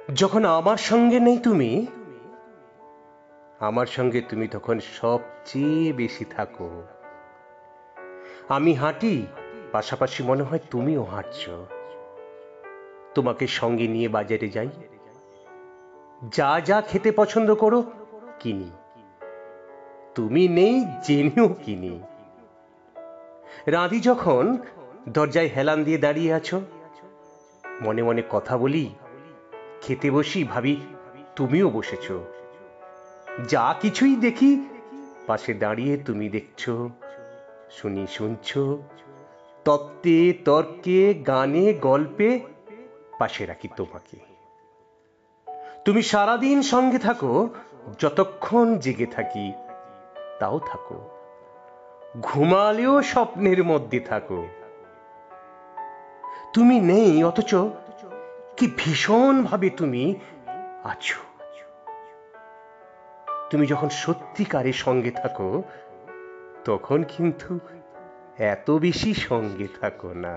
যখন আমার সঙ্গে নেই তুমি, আমার সঙ্গে তুমি তখন সবচেয়ে বেশি থাকো। আমি হাঁটি, পাশাপাশি মনে হয় তুমিও হাঁটছো। তোমাকে সঙ্গে নিয়ে বাজারে যাই, যা যা খেতে পছন্দ করো কিনি। তুমি নেই জেনেও কিনি। রাঁধি যখন, দরজায় হেলান দিয়ে দাঁড়িয়ে আছো। মনে মনে কথা বলি, খেতে বসি, ভাবি তুমিও বসেছো। যা কিছুই দেখি, পাশে দাঁড়িয়ে তুমি দেখছো, শুনি শুনছো। তত্ত্বে তর্কে গানে গল্পে পাশে রাখি তোমাকে। তুমি সারাদিন সঙ্গে থাকো, যতক্ষণ জেগে থাকি তাও থাকো, ঘুমালেও স্বপ্নের মধ্যে থাকো। তুমি নেই, অথচ কি ভীষণ ভাবে তুমি আছো। তুমি যখন সত্যিকারের সঙ্গে থাকো, তখন কিন্তু এত বেশি সঙ্গে থাকো না।